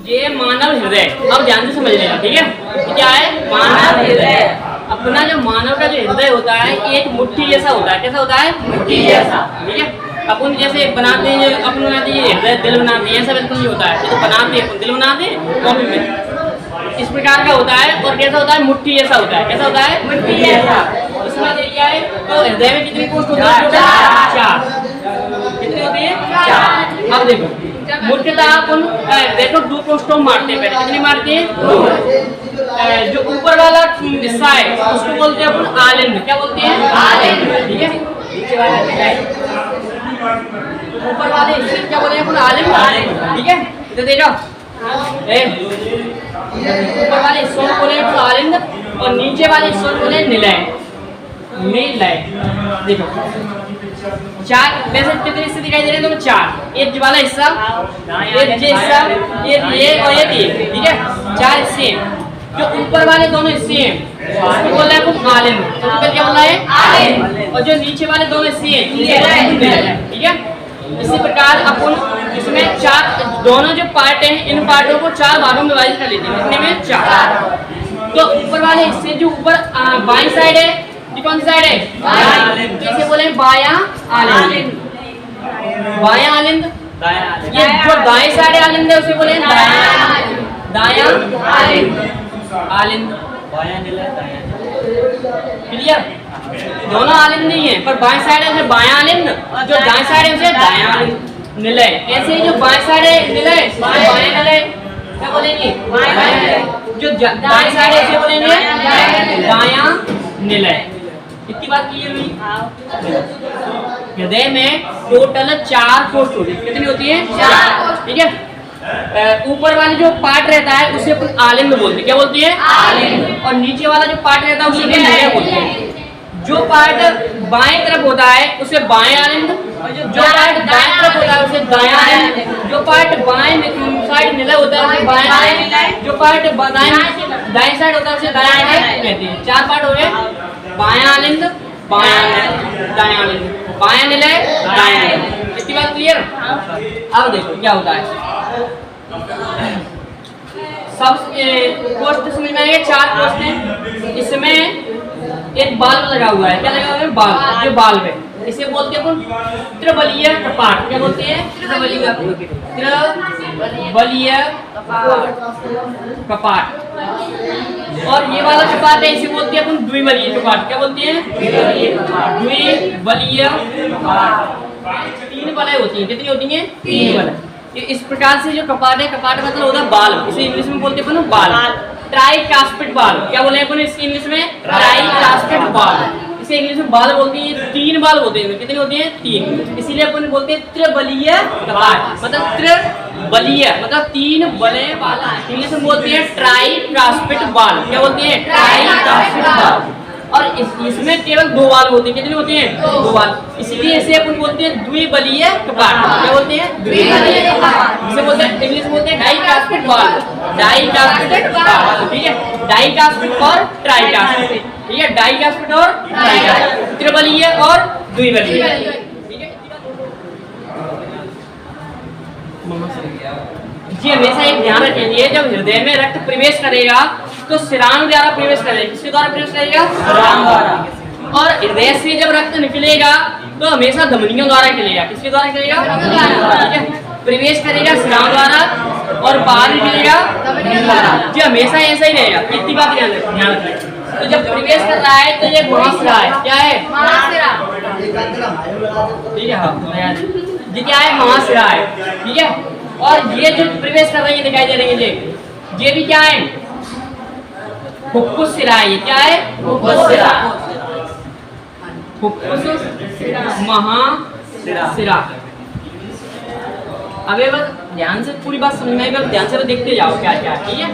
ये मानव हृदय, अब ध्यान से समझ लेना, ठीक है। क्या है? मानव हृदय। अपना जो मानव का जो हृदय होता है एक मुट्ठी जैसा होता है। कैसा होता है? मुट्ठी जैसा, ठीक है। अपन जैसे बनाते हैं, अपन बनाते हैं हृदय, दिल बनाते हैं, ऐसा बिल्कुल नहीं होता है। तो बनाते हैं अपन, दिल बनाते हैं कॉपी में, इस प्रकार का होता है। और कैसा होता है? मुट्ठी जैसा होता है। कैसा होता है? मुट्ठी जैसा। इसमें देखिए है तो हृदय में कितनी पोस्ट होती है? 4। कितनी होती है? 4। अब देखो मुख्यतः अपन देखो 2 पोस्टों मारते हैं। पहले कितनी मारते हैं? 2। जो ऊपर वाला हिस्सा है उसको बोलते हैं अपन आलिंद। क्या बोलते हैं? आलिंद, ठीक है। नीचे वाला ऊपर वाले हिस्से क्या बोलते हैं अपन? आलिंद, ठीक है। इधर देखो ऊपर वाले हिस्सों को बोले अपन आलिंद और नीचे वाले हिस्सों को बोले निलय। निलय देखो 4 वैसे कितने हिस्से दिखाई दे रहे हैं? तुम्हें 4। एक वाला हिस्सा, एक ये हिस्सा, ये और ये 3, ठीक है। 4 हिस्से जो ऊपर वाले दोनों हिस्से हैं उसको बोल रहे हैं अपन आलिंद। तो क्या बोल रहा है? आलिंद। और जो नीचे वाले दोनों हिस्से हैं ठीक है। इसी प्रकार अपन इसमें 4 दोनों जो पार्ट हैं इन पार्टों को 4 भागों में विभाजित कर लेते हैं। कितने में? 4। तो ऊपर वाले हिस्से जो ऊपर बाईं साइड है, कौन सी साइड है? तो इसे बोले बायां आलिंद। बायां आलिंद। ये जो दाएं साइड आलिंद है उसे बोले दायां आलिंद। आलिंद क्लियर? दोनों आलिंद नहीं है, पर बाएं साइड है उसे बायां आलिंद, जो दाएं साइड है उसे दायां आलिंद। निलय ऐसे ही जो बाएं साइड है निलय, बायां निलय क्या बोलेंगे? जो दाएं साइड है उसे बोलेंगे दायां निलय। इतनी बात क्लियर हुई? हृदय में टोटल 4 पोस्ट होती है। कितनी होती है? 4, ठीक है। ऊपर वाले जो पार्ट रहता है उसे अपन आलिंद बोलते हैं। क्या बोलते हैं? आलिंद। और नीचे वाला जो पार्ट रहता है उसे निलय बोलते हैं। जो पार्ट बाएं तरफ होता है उसे बाएं आलिंद, जो पार्ट दाएं तरफ होता है उसे दायां आलिंद, जो पार्ट बाएं साइड निलय होता है उसे बाएं आलिंद, जो पार्ट दाएं साइड होता है उसे दायां आलिंद कहते हैं। 4 पार्ट हो गए, बायां आलिंद, बायां दायां आलिंद, बायां निलय, दायां निलय। इसकी बात क्लियर? अब देखो क्या होता है। सब पोस्ट समझ में आएंगे। 4 पोस्ट हैं। इसमें एक बाल्ब लगा हुआ है। क्या लगा हुआ है? बाल्ब। जो बाल्ब है इसे बोलते हैं अपन त्रिबलीय कपाट। क्या बोलते हैं? त्रिबलीय कपाट। और ये वाला कपाट है इसे बोलते हैं अपन द्विबलीय कपाट। क्या बोलते हैं? द्विबलीय कपाट। 3 बलय होती हैं। कितनी होती हैं? 3 बलय। इस प्रकार से जो कपाट है, कपाट मतलब होता है बाल्ब, इसे इंग्लिश में बोलते हैं अपन बाल्ब। ट्राइकास्पिड बाल्ब। क्या बोले अपन इसकी इंग्लिश में? ट्राइकास्पिड बाल्ब। इसे इंग्लिश में बाल्ब बोलते हैं। 3 बाल्ब होते हैं। कितने होते हैं? 3। इसीलिए अपन बोलते हैं त्रिबलीय कपाट, मतलब त्रिबलीय मतलब 3 बलय वाला। इंग्लिश में बोलते हैं ट्राइकास्पिड बाल्ब। क्या बोलते हैं? ट्राइकास्पिड बाल्ब। और इसमें केवल 2 वाल्व होते हैं। कितने होते हैं? 2 वाल्व। इसलिए इसे अपन बोलते हैं द्विबलीय कपाट। क्या बोलते हैं? द्विबलीय कपाट। इसे बोलते हैं इंग्लिश में बोलते हैं डाइकास्पिड बाल्ब। डाइकास्पिड बाल्ब, ठीक है। डाइकास्पिड और ट्राइकास्पिड, ठीक है। डाइकास्पिड और ट्राइकास्पिड, त्रिबलीय और द्विबलीय, ठीक है। जी हमेशा एक ध्यान रखेंगे, जब हृदय में रक्त प्रवेश करेगा तो शिराओं द्वारा प्रवेश करेगा। किसके द्वारा प्रवेश करेगा? शिराओं द्वारा। और हृदय से जब रक्त निकलेगा तो हमेशा धमनियों द्वारा निकलेगा। किसके द्वारा निकलेगा? ठीक है। प्रवेश करेगा शिराओं द्वारा और बाहर निकलेगा धमनियों द्वारा। जी हमेशा ऐसा ही रहेगा। इतनी बात ध्यान रखें। तो जब प्रवेश कर रहा है तो ये महाशिरा है। क्या है? महाशिरा, ठीक है। जी क्या है? महाशिरा है, ठीक है। और ये जो प्रवेश कर रही है दिखाई दे रही है, ये भी क्या है? फुफ्फुस शिरा है। क्या है? फुफ्फुस शिरा, फुफ्फुस महाशिरा। अबे बस ध्यान से पूरी बात समझ में आएगी, ध्यान से देखते जाओ क्या क्या, ठीक है।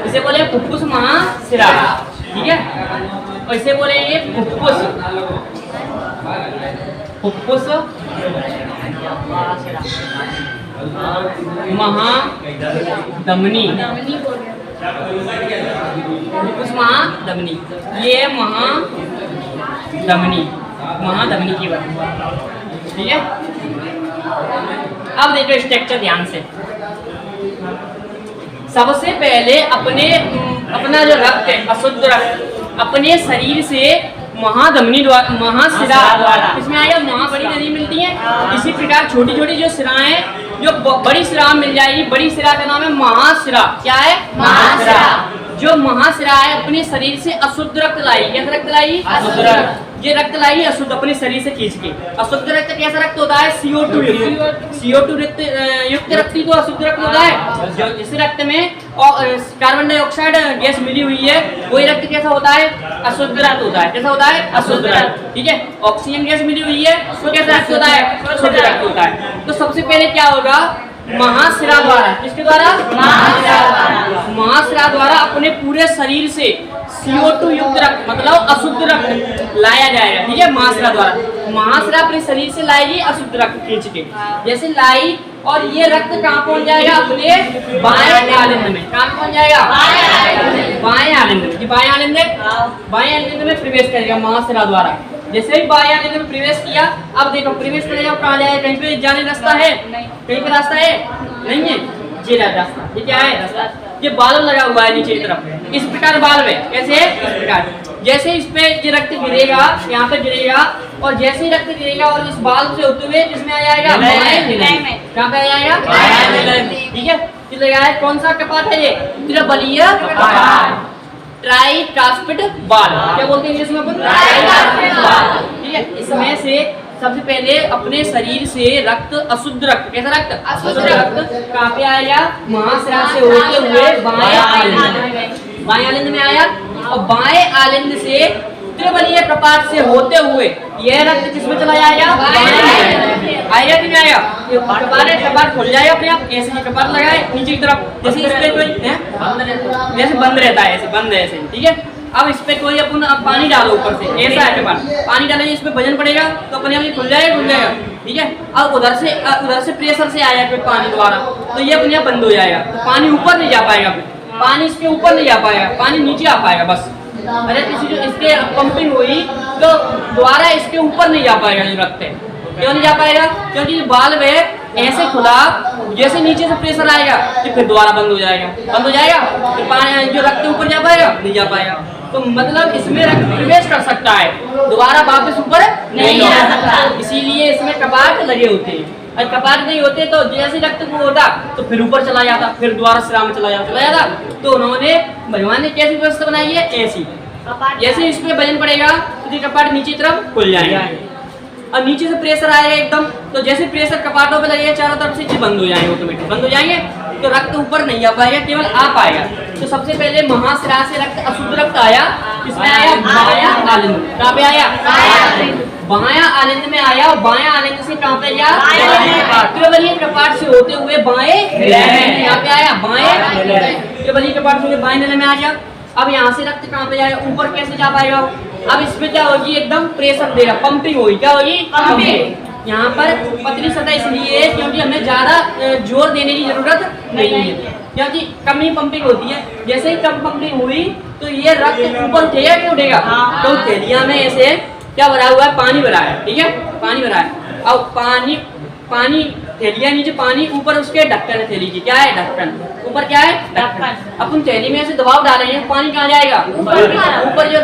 इसे बोले फुफ्फुस महाशिरा, ठीक है। और इसे बोलेंगे फुफ्फुस, फुफ्फुस महाधमनी, फुफ्फुस महाधमनी, ये महाधमनी, महाधमनी की बात, ठीक है। अब देखो स्ट्रक्चर ध्यान से। सबसे पहले अपना जो रक्त है, अशुद्ध रक्त अपने शरीर से महाधमनी द्वारा, महाशिरा द्वारा, इसमें आएगा बड़ी नदी मिलती है। इसी प्रकार छोटी छोटी जो शिराएं, जो बड़ी शिरा मिल जाएगी, बड़ी शिरा का नाम है महाशिरा। क्या है? महाशिरा। जो महाशिरा है अपने शरीर से अशुद्ध रक्त लाई। कैसा रक्त लाई? अशुद्ध रक्त। ये रक्त लाई अशुद्ध अपने शरीर से खींच के। अशुद्ध रक्त कैसा रक्त होता है? CO2 युक्त रक्त ही तो अशुद्ध रक्त होता है। जो इस रक्त में कार्बन डाइऑक्साइड गैस मिली हुई है, वही रक्त कैसा होता है? अशुद्ध रक्त होता है। कैसा होता है? अशुद्ध रक्त, ठीक है। ऑक्सीजन गैस मिली हुई है, वो कैसा रक्त होता है? शुद्ध रक्त होता है। तो सबसे पहले क्या होगा? महाशिरा द्वारा, किसके द्वारा? महाशिरा द्वारा अपने पूरे शरीर से CO2 युक्त रक्त, मतलब अशुद्ध रक्त लाया जाएगा, ठीक है। महाशिरा द्वारा महाशिरा अपने शरीर से लाएगी अशुद्ध रक्त खींच के। जैसे लाई, और ये रक्त कहाँ पहुंच जाएगा? अपने बाएं आलिंद में। कहाँ पहुंच जाएगा? बाएं आलिंद में। बाएं आलिंद में प्रवेश करेगा महाशिरा द्वारा। जैसे ही बाएं आलिंद में प्रवेश किया, अब देखो प्रवेश करेगा कहाँ जाएगा? कहीं पे जाने रास्ता है? कहीं पे रास्ता है? नहीं है। ये रास्ता, ये क्या है? ये बाल्ब लगा हुआ है नीचे की तरफ, इस प्रकार बाल्ब है। कैसे? इस प्रकार। जैसे इस पे ये रक्त गिरेगा, यहाँ पे गिरेगा, और जैसे ही रक्त गिरेगा और इस बाल्ब से होते हुए जिसमें आ जाएगा निलय में। कहाँ पे आ जाएगा? निलय में, ठीक है। लगाया कौन सा कपाट है? ये त्रिबलीय ट्राइकास्पिड बाल। क्या बोलते हैं इंग्लिश में अपन? ट्राइकास्पिड बाल, ठीक है। इसमें से सबसे पहले अपने शरीर से रक्त, अशुद्ध रक्त, कैसा रक्त? अशुद्ध रक्त कहाँ पे आएगा? महाशिरा से होते हुए बाएं आलिंद में आया, और बाएं आलिंद से त्रिबलीय कपाट से होते हुए यह रक्त किसमें चला जाएगा? आएगा कि नहीं आएगा? कपाट खुल जाएगा अपने आप। ऐसे ही कपाट लगाए नीचे की तरफ, जैसे इस पे कोई जैसे बंद रहता है, ऐसे बंद है ऐसे, ठीक है। अब इस पे कोई अपन पानी डालो ऊपर से, ऐसा है कपाट, पानी डालेंगे इस पे वजन पड़ेगा तो अपने आप खुल जाएगा, ठीक है। अब उधर से प्रेशर से आया कोई पानी द्वारा, तो ये अपने आप बंद हो जाएगा। तो पानी ऊपर नहीं जा पाएगा, पानी इसके ऊपर नहीं जा पाएगा, पानी नीचे आ पाएगा बस। अरे किसी जो इसके पंपिंग हुई तो द्वारा इसके ऊपर नहीं जा पाएगा जो रक्त है। क्यों नहीं जा पाएगा? क्योंकि बाल्ब है ऐसे खुला, जैसे नीचे से प्रेशर आएगा तो फिर दोबारा बंद हो जाएगा, फिर पानी जो रक्त ऊपर जा पाएगा? नहीं जा पाएगा। तो मतलब इसमें रक्त प्रवेश कर सकता है, दोबारा वापस ऊपर नहीं जा सकता। इसीलिए इसमें कपाट लगे होते हैं। अगर कपाट नहीं होते तो जैसे रक्त को होता तो फिर ऊपर चला जाता, फिर दोबारा शिरा में चला जाता। तो उन्होंने, भगवान ने कैसी व्यवस्था बनाई है? ऐसी। जैसे इस पे वजन पड़ेगा तो कपाट नीचे तरफ खुल जाएगा, और नीचे से प्रेशर आएगा एकदम, तो जैसे प्रेशर कपाटों पे लगेगा चारों तरफ से बंद हो जाएंगे, ऑटोमेटिक बंद हो जाएंगे। तो रक्त ऊपर नहीं आ पाएगा, केवल आ पाएगा। तो सबसे पहले महाशिरा से रक्त, अशुद्ध रक्त आया, किसमें आया? बायां आलिंद। कहाँ पे आया? बायां आलिंद में आया, और बायां आलिंद से कहाँ पे गया? त्रिबलीय कपाट से होते हुए बाएं यहाँ पे आया, बाएं त्रिबलीय कपाट से बाएं निलय में आ गया। अब यहाँ से रक्त कहाँ पे जाएगा? ऊपर कैसे जा पाएगा? अब इसमें क्या होगी? एकदम प्रेशर देगा, पंपिंग होगी। क्या होगी? पंपिंग। यहाँ पर पतली सतह इसलिए है क्योंकि हमें ज्यादा जोर देने की जरूरत नहीं है, क्योंकि कम ही पंपिंग होती है। जैसे ही कम पंपिंग हुई तो ये रक्त ऊपर उठेगा कि उठेगा? तो थैलिया में ऐसे क्या भरा हुआ है? पानी भरा है, ठीक है, पानी भरा है। अब पानी थैलिया नीचे, पानी ऊपर, उसके ढक्कन है थैली की। क्या है? ढक्कन। ऊपर क्या है? ढक्कन। अपन थैली में ऐसे दबाव डालेंगे, पानी कहाँ जाएगा? ऊपर जो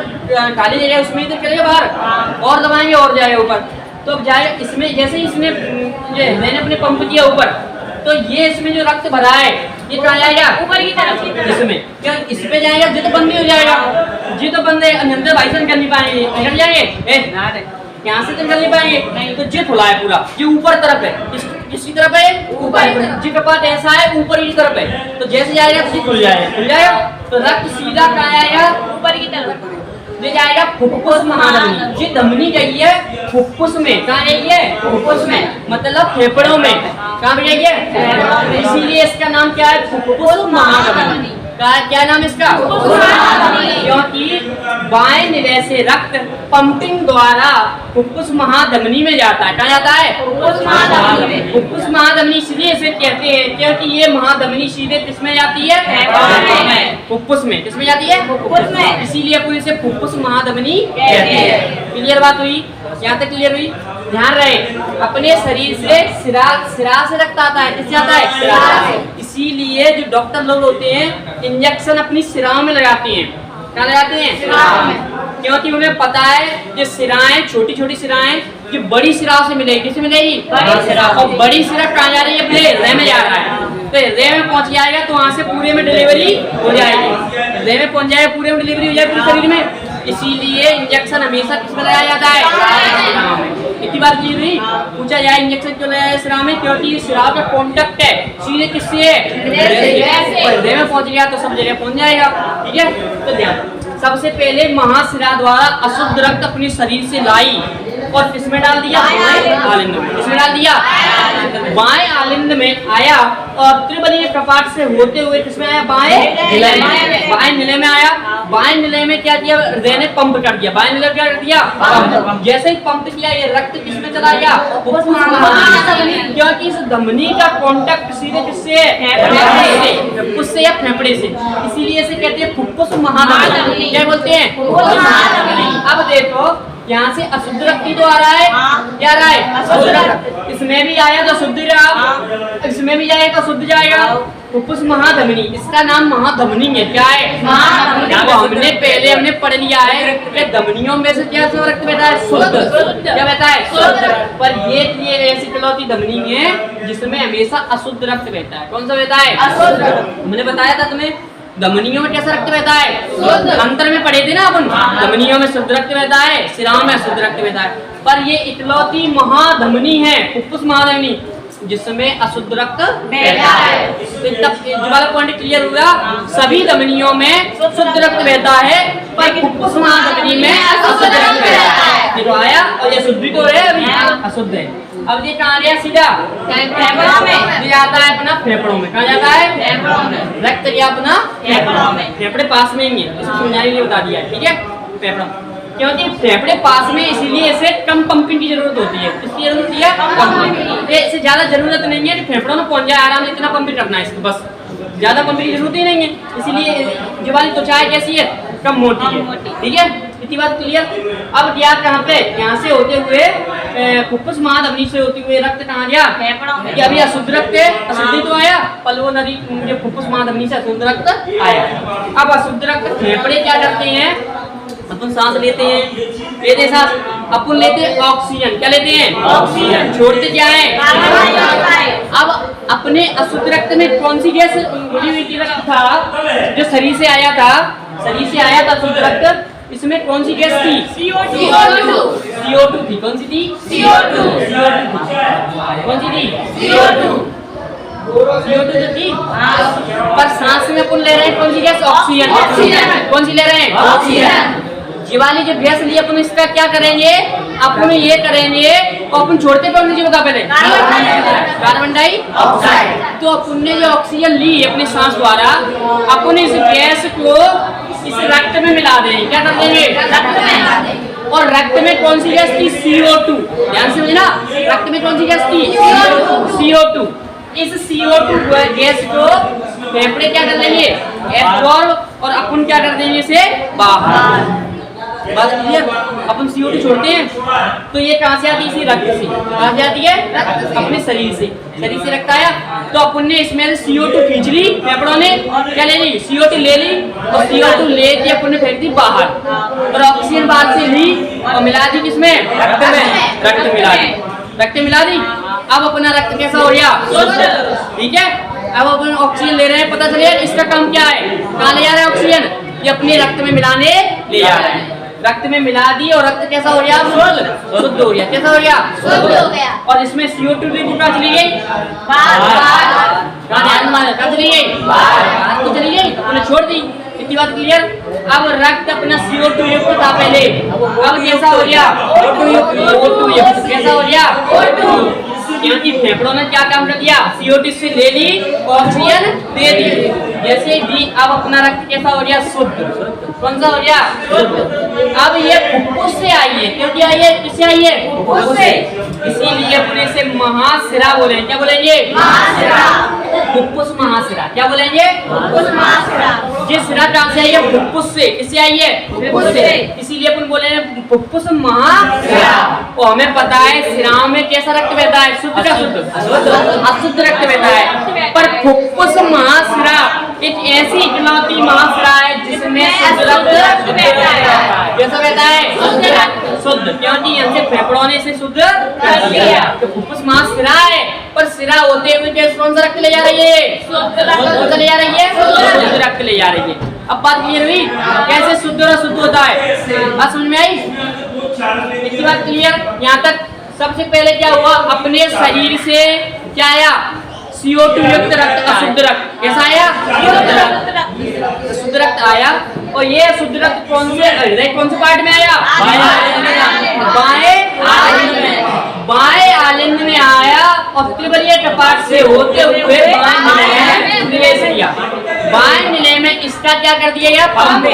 खाली जगह उसमें इधर चलेगा बाहर, और दबाएंगे और जाएगा ऊपर, तो अब जाएगा इसमें। जैसे इसमें मैंने अपने पंप किया ऊपर, तो ये इसमें जो रक्त भरा है ये कहाँ जाएगा? ऊपर की तरफ। इसमें क्या? इस पे जाएगा जी तो बंद नहीं हो जाएगा, जी तो बंद है, अंदर भाई से निकल नहीं पाएंगे, निकल जाएंगे यहाँ से तो निकल नहीं पाएंगे। तो जी खुला है पूरा, ये ऊपर तरफ है। किसकी तरफ है? ऊपर। जी कपाट ऐसा है, ऊपर की तरफ है, तो जैसे जाएगा तो जी खुल जाएगा। तो रक्त सीधा कहाँ आएगा? ऊपर की तरफ ये जाएगा फुफ्फुस महाधमनी। जी धमनी जाइए फुफ्फुस में। कहाँ जाइए? फुफ्फुस में, मतलब फेफड़ों में। कहाँ पे जाइए? इसीलिए इसका नाम क्या है? फुफ्फुस महाधमनी। क्या नाम इसका? क्योंकि बाएं निलय से रक्त पंपिंग द्वारा फुफ्फुस महाधमनी में जाता है। कहाँ जाता है? फुफ्फुस महाधमनी इसलिए इसे कहते हैं क्योंकि ये महाधमनी सीधे किसमें जाती है? फुफ्फुस में। किसमें जाती है? फुफ्फुस में। इसीलिए अपन इसे फुफ्फुस महाधमनी कहते हैं। क्लियर बात हुई? यहाँ तक क्लियर हुई? ध्यान रहे, अपने शरीर से सिरा से रक्त आता है। किससे आता है? सिरा से। इसीलिए जो डॉक्टर लोग होते हैं इंजेक्शन अपनी सिराओं में लगाते हैं। क्या लगाते हैं? सिराओं में। क्योंकि उन्हें पता है ये सिराएं, छोटी छोटी सिराएं जो बड़ी सिरा से मिलेगी। किससे मिलेगी? बड़ी सिरा। और बड़ी सिरा कहाँ जा रही है? अपने हृदय में जा रहा है। तो हृदय में पहुंच जाएगा तो वहां से पूरे में डिलीवरी हो जाएगी। हृदय में पहुंच जाएगा, पूरे में डिलीवरी हो जाएगी पूरे शरीर में। इसीलिए इंजेक्शन हमेशा किसमें लगाया जाता है? इतनी बात की हुई। पूछा जाए इंजेक्शन क्यों लगाया है सिरा में? क्योंकि सिरा का कॉन्टेक्ट है सीधे किससे है? हृदय में पहुंच गया तो सब जगह पहुंच जाएगा। ठीक है, तो ध्यान। सबसे पहले महाशिरा द्वारा अशुद्ध रक्त अपने शरीर से लाई और किसमें डाल दिया? आलिंद में। किसमें डाल दिया? बाएं आलिंद में आया और त्रिबलीय कपाट से होते हुए किसमें आया? बाएं निलय में। बाएं निलय में आया। बाएं निलय में क्या किया? हृदय ने पंप कर दिया। बाएं निलय क्या कर दिया? पंप। जैसे ही पंप किया ये रक्त किसमें चला गया? फुफ्फुस महाधमनी। क्योंकि इस धमनी का कांटेक्ट सीधे किससे है? फुफ्फुस से या फेफड़े से। इसीलिए इसे कहते हैं फुफ्फुस महाधमनी। क्या बोलते हैं? फुफ्फुस महाधमनी। अब देखो यहाँ से अशुद्ध रक्त तो आ रहा है। क्या आ रहा है? अशुद्ध रक्त। इसमें भी आया तो शुद्ध रहा, इसमें भी जाएगा तो शुद्ध जाएगा। फुफ्फुस महाधमनी, इसका नाम महाधमनी है। क्या है? हमने पहले पढ़ लिया है कि धमनियों में से क्या रक्त बहता है? शुद्ध। क्या बहता है? शुद्ध। पर ये ऐसी इकलौती धमनी है जिसमें हमेशा अशुद्ध रक्त बहता है। कौन सा बहता है? अशुद्ध। हमने बताया था तुम्हें धमनियों में कैसा रक्त बहता है? अंतर में पढ़े थे ना अपन। धमनियों में शुद्ध रक्त बहता है, सिराओं में शुद्ध रक्त बहता है। पर ये इकलौती महाधमनी है फुफ्फुस महाधमनी जिसमें अशुद्ध रक्त बहता है। तो जो वाला पॉइंट क्लियर हुआ, सभी धमनियों में शुद्ध रक्त बहता है पर फुफ्फुस महाधमनी में अशुद्ध रक्त बहता है। ये तो आया और ये शुद्ध भी तो है, अभी अशुद्ध है। अब ये कहाँ गया? सीधा फेफड़ों में। ये जाता है अपना फेफड़ों में। कहाँ जाता है? फेफड़ों में। रक्त गया अपना फेफड़ों में। फेफड़े पास में ही है, इसको समझाने के लिए बता दिया है। ठीक है, फेफड़ों, क्योंकि फेफड़े पास में इसीलिए इसे कम पंपिंग की जरूरत होती है। इसकी जरूरत है कम पंपिंग। इसे ज्यादा जरूरत नहीं है कि फेफड़ों में पहुंच जाए आराम से, इतना पंपिंग करना है इसको, बस ज्यादा पंपिंग की जरूरत ही नहीं है। इसीलिए जो वाली त्वचा है कैसी है? कम मोटी है। ठीक है, इतनी बात क्लियर। अब गया कहाँ पे? यहाँ से होते हुए फुफ्फुस महाधमनी से होते हुए रक्त कहाँ गया? फेफड़ों में। अभी अशुद्ध रक्त है, अशुद्धि तो आया, पल्मोनरी जो फुफ्फुस महाधमनी से अशुद्ध रक्त आया। अब अशुद्ध रक्त फेफड़े क्या करते हैं? अपन सांस लेते हैं, लेते सांस, अपन लेते हैं ऑक्सीजन। क्या लेते हैं? ऑक्सीजन। छोड़ते क्या है? अब अपने अशुद्ध रक्त में कौन सी गैस घुली हुई रक्त था जो शरीर से आया था? शरीर से आया था अशुद्ध रक्त, इसमें कौन सी गैस थी? CO2 थी। कौन सी थी? CO2 कौन सी थी? CO2 जो थी। पर सांस में अपन ले रहे हैं कौन सी गैस? ऑक्सीजन। कौन सी ले रहे हैं? ऑक्सीजन। ये वाली जो गैस ली अपन इसका क्या करेंगे? अपन ये करेंगे और अपन छोड़ते कौन सी बता पहले? Carbon dioxide. तो अपन ने जो ऑक्सीजन ली अपने सांस द्वारा, अपन इस गैस को इस रक्त में मिला देंगे। क्या कर देंगे? रक्त में। और रक्त में कौन सी गैस थी? CO2। ध्यान से समझना, रक्त में कौन सी गैस थी? CO2। इस CO2 गैस को फेफड़े क्या कर देंगे? एब्जॉर्ब, और अपन क्या कर देंगे? इसे बाहर। बात क्लियर? अपन CO2 छोड़ते हैं तो ये कहाँ से आती है? इसी रक्त से। कहाँ से आती है? अपने शरीर से। शरीर से रक्त आया तो अपन ने इसमें से CO2 खींच ली, फेफड़ों ने क्या ले ली? CO2 ले ली और CO2 लेके अपन ने फेंक दी बाहर, और ऑक्सीजन बाहर से ली और मिला दी किसमें? रक्त में। रक्त मिला दी, रक्त मिला दी। अब अपना रक्त कैसा हो गया? ठीक है, अब अपन ऑक्सीजन ले रहे हैं, पता चले इसका काम क्या है? कहाँ ले जा रहा है ऑक्सीजन? ये अपने रक्त में मिलाने ले जा रहा है। रक्त में मिला दी और रक्त कैसा हो गया? शुद्ध हो गया। कैसा हो गया? शुद्ध हो गया। और इसमें CO2 भी कहाँ चली गई? कहाँ चली गई? बाहर तो चली गई, उन्हें छोड़ दी। इतनी बात क्लियर? अब रक्त अपना CO2 युक्त था पहले, अब कैसा हो गया? O2 युक्त। कैसा हो गया? O2। क्योंकि फेफड़ों ने क्या काम कर दिया, CO2 से ले ली, ऑक्सीजन दे दी। जैसे भी अब अपना रक्त कैसा हो गया, शुद्ध। कौन सा हो गया, शुद्ध। अब ये फुफ्फुस से आई है, क्योंकि आई है, किससे आई है, फुफ्फुस से। इसीलिए अपने इसे महाशिरा बोलेंगे। क्या बोलेंगे, महाशिरा, फुफ्फुस महाशिरा। क्या बोलेंगे, फुफ्फुस महाशिरा। ये शिरा कहाँ से आई है, फुफ्फुस से। किससे आई है, फुफ्फुस से। इसीलिए अपन बोले फुफ्फुस महाशिरा। और हमें पता है शिराओं में कैसा रक्त बहता है, शुद्ध का शुद्ध, अशुद्ध रक्त बहता है। पर फुफ्फुस महाशिरा एक ऐसी इकलौती महाशिरा है जिसमें शुद्ध रक्त बहता है। कैसा बहता है, शुद्ध, क्योंकि हमसे फेफड़ों ने इसे शुद्ध कर दिया। तो फुफ्फुस महाशिरा है, पर शिरा होते हुए कैसे कौन सा रक्त ले जा रही है, शुद्ध ले जा रही है, शुद्ध रक्त ले जा रही है। अब बात क्लियर हुई कैसे शुद्ध और अशुद्ध होता है, बात समझ में आई, इतनी बात क्लियर। यहाँ तक सबसे पहले क्या हुआ, अपने शरीर से क्या आया, CO2 युक्त रक्त, अशुद्ध रक्त। कैसा आया, शुद्ध रक्त आया। और ये शुद्ध रक्त कौन से हृदय, कौन से पार्ट में आया, बाएं आलिंद में आया। और त्रिबलीय कपाट से होते हुए बाएं निलय में प्रवेश किया। बाएं निलय में इसका क्या कर दिया गया, पंप।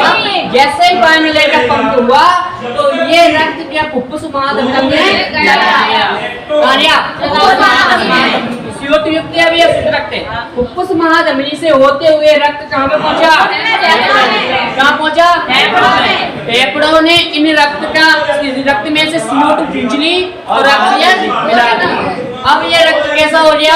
जैसे ही बाएं निलय का पंप हुआ तो ये रक्त क्या फुफ्फुस महाधमनी में गया। CO2 युक्त है, अभी शुद्ध रक्त है। फुफ्फुस महाधमनी से होते हुए रक्त कहाँ पे पहुंचा, कहाँ पहुंचा, फेफड़ों ने इन रक्त में से CO2 खींच ली और ऑक्सीजन मिला दी। अब ये रक्त कैसा हो गया,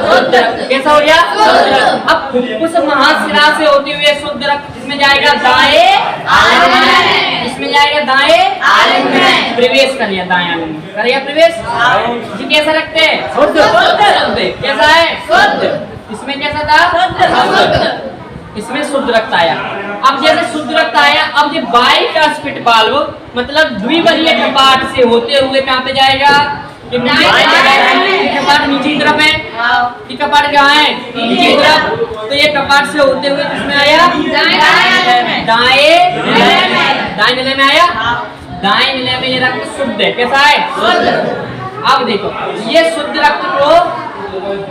शुद्ध रक्त। कैसा हो गया, शुद्ध रक्त। अब फुफ्फुस महाशिरा से होते हुए शुद्ध रक्त इसमें जाएगा दाएं आलिंद में, इसमें जाएगा दाएं आलिंद में, प्रवेश कर लिया, दाएं आलिंद में कर लिया प्रवेश। ये कैसा रक्त है, शुद्ध। कैसा है, शुद्ध। इसमें कैसा था, शुद्ध। इसमें शुद्ध रक्त आया। अब जैसे शुद्ध रक्त आया, अब ये बाइकास्पिड वाल्व मतलब द्विबलीय कपाट से होते हुए कहाँ पे जाएगा, कपाट नीचे की तरफ है, ये कपाट कहाँ है, नीचे की तरफ। तो ये कपाट से होते हुए किसमें आया, दाएं निलय में आया। दाएं निलय में ये रक्त शुद्ध है। कैसा है, शुद्ध। अब देखो ये शुद्ध रक्त को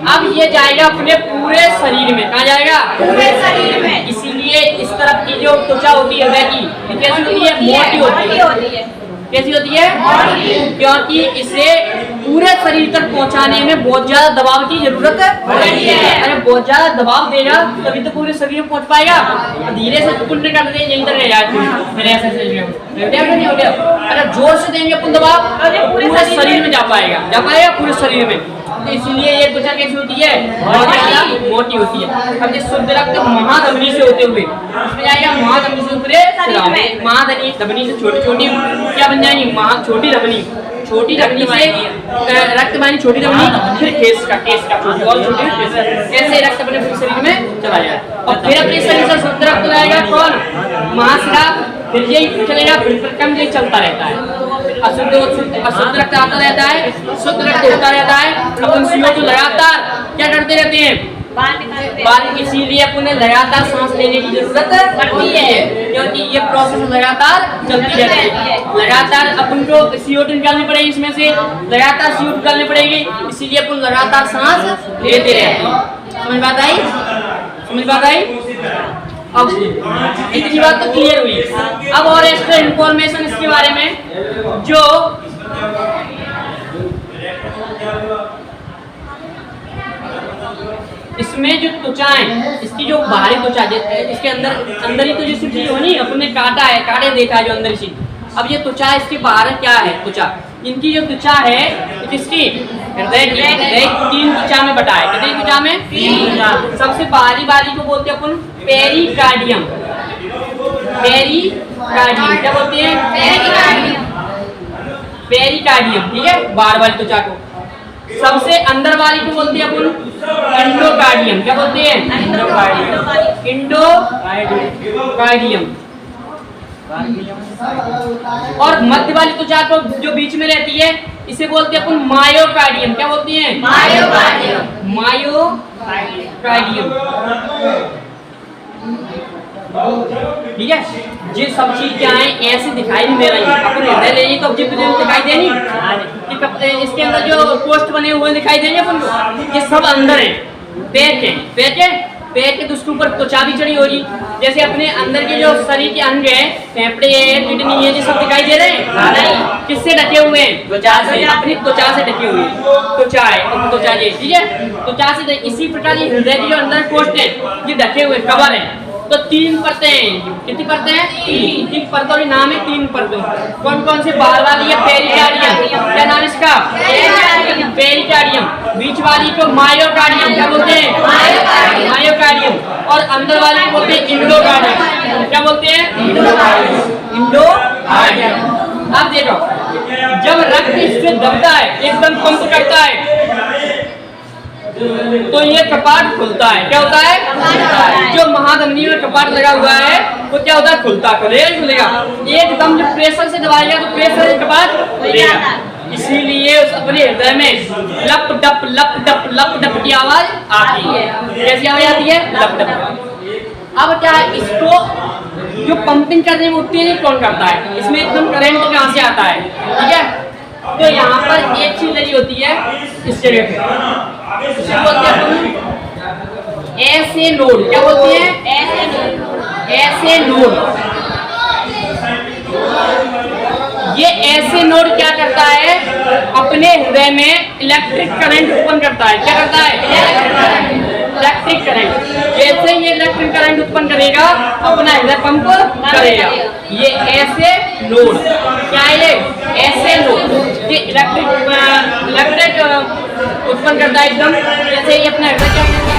अब ये जाएगा अपने पूरे शरीर में। कहाँ जाएगा, पूरे शरीर में। इसीलिए इस तरफ की जो त्वचा होती है हृदय की, कैसी होती है, मोटी होती है। कैसी होती है, क्योंकि इसे पूरे शरीर तक पहुंचाने में बहुत ज्यादा दबाव की जरूरत है। अरे बहुत ज्यादा दबाव देगा तभी तो पूरे शरीर में पहुंच पाएगा। धीरे से कुंड कर दे, यहीं तक रह जाए। अरे जोर से देंगे अपन दबाव, पूरे शरीर में जा पाएगा पूरे शरीर में। तो इसीलिए ये त्वचा कैसी होती है, बहुत ज्यादा मोटी होती है। अब ये शुद्ध रक्त महाधमनी से होते हुए इसमें जाएगा, महाधमनी से ऊपर, महाधमनी से छोटी छोटी क्या बन जाएंगी, छोटी धमनी। छोटी धमनी से रक्त वाहिनी, छोटी धमनी, फिर केस का और छोटी, ऐसे रक्त अपने पूरे शरीर में चला जाए। और फिर अपने शरीर से शुद्ध रक्त लाएगा कौन, महाशिरा। फिर यही चलेगा, फिर क्रम यही चलता रहता है। अशुद्ध रक्त आता रहता है, शुद्ध रक्त होता रहता है। अपन CO2 लगातार क्या करते रहते हैं, बाहर। इसीलिए अपन लगातार सांस लेने की जरूरत पड़ती है, क्योंकि ये प्रोसेस लगातार चलती रहती है। लगातार अपन को CO2 निकालनी पड़ेगी, इसमें से लगातार CO2 निकालनी पड़ेगी। इसीलिए अपन लगातार सांस लेते रहते हैं। समझ बात आई, समझ बात आई। अब इतनी बात तो क्लियर हुई। अब और एक्स्ट्रा इंफॉर्मेशन इसके बारे में, जो इसमें जो त्वचा है, इसकी जो बाहरी त्वचा, इसके अंदर ही तो जैसे चीज होनी, अपने काटा है, काटे देखा है जो अंदर सी। अब ये त्वचा, इसके बाहर क्या है त्वचा, इनकी जो त्वचा है किसकी, हृदय की। हृदय 3 त्वचा में बटा है। कितनी त्वचा में, 3। सबसे बाहरी वाली को बोलते हैं अपन पेरिकार्डियम। पेरिकार्डियम क्या बोलते हैं, पेरिकार्डियम, ठीक है, बाहर वाली त्वचा को। सबसे अंदर वाली को बोलते हैं अपन एंडोकार्डियम। क्या बोलते हैं, एंडोकार्डियम। और मध्य वाली त्वचा को जो बीच में रहती है इसे बोलते हैं अपन मायोकार्डियम। क्या बोलते हैं, मायोकार्डियम। ठीक है, ये सब चीज क्या है ऐसे दिखाई नहीं दे रही है। अपन हृदय लेंगे तो ऑब्जेक्ट दिखाई देनी, इसके अंदर जो पोस्ट बने हुए दिखाई देंगे अपन को, ये सब अंदर है। पैर के उसके ऊपर त्वचा भी चढ़ी होगी। जैसे अपने अंदर के जो शरीर के अंग है, फेफड़े है, किडनी है, ये सब दिखाई दे रहे हैं नहीं, किससे ढके हुए हैं? त्वचा से, अपनी त्वचा से ढके हुए हैं। त्वचा है, त्वचा ये, ठीक है, त्वचा से। इसी प्रकार ये हृदय के जो अंदर कोष्ठ है ये ढके हुए कवर है। तो 3 परतें हैं। कितनी परतें हैं? 3 परतों के नाम है 3 परतों। कौन कौन से? बाहर वाली है पेरिकार्डियम, क्या नाम इसका? पेरिकार्डियम। बीच वाली को मायोकार्डियम, क्या बोलते हैं? मायोकार्डियम। और अंदर वाली को बोलते हैं इंडोकार्डियम, क्या बोलते हैं? इंडोकार्डियम। अब देखो, जब रक्त इससे दबता है, एकदम पंप करता है, तो ये कपाट खुलता है। क्या होता है? जो महाधमनी में कपाट लगा हुआ है वो क्या होता है? खुलेगा, खुलेगा। एकदम जब प्रेशर से दबाएगा तो प्रेशर से कपाट खुलेगा। इसीलिए उस अपने हृदय में लप डप की आवाज आती है। कैसी आवाज आती है? लप डप। अब क्या है, इसको जो पंपिंग करने में होती है कौन करता है? इसमें एकदम करंट कहाँ से आता है? ठीक है, तो यहाँ पर एक चीज लगी होती है इस जगह पे, इसे बोलते हैं ऐसे नोड। क्या बोलते हैं? ऐसे नोड। ये ऐसे नोड क्या करता है? अपने हृदय में इलेक्ट्रिक करंट उत्पन्न करता है। क्या करता है? Electric current. जैसे ये इलेक्ट्रिक करंट उत्पन्न करेगा अपना हृदय पंप करेगा। ये ऐसे नोड, क्या है ये? ऐसे नोड ये इलेक्ट्रिक उत्पन्न करता है एकदम। जैसे ये अपना हृदय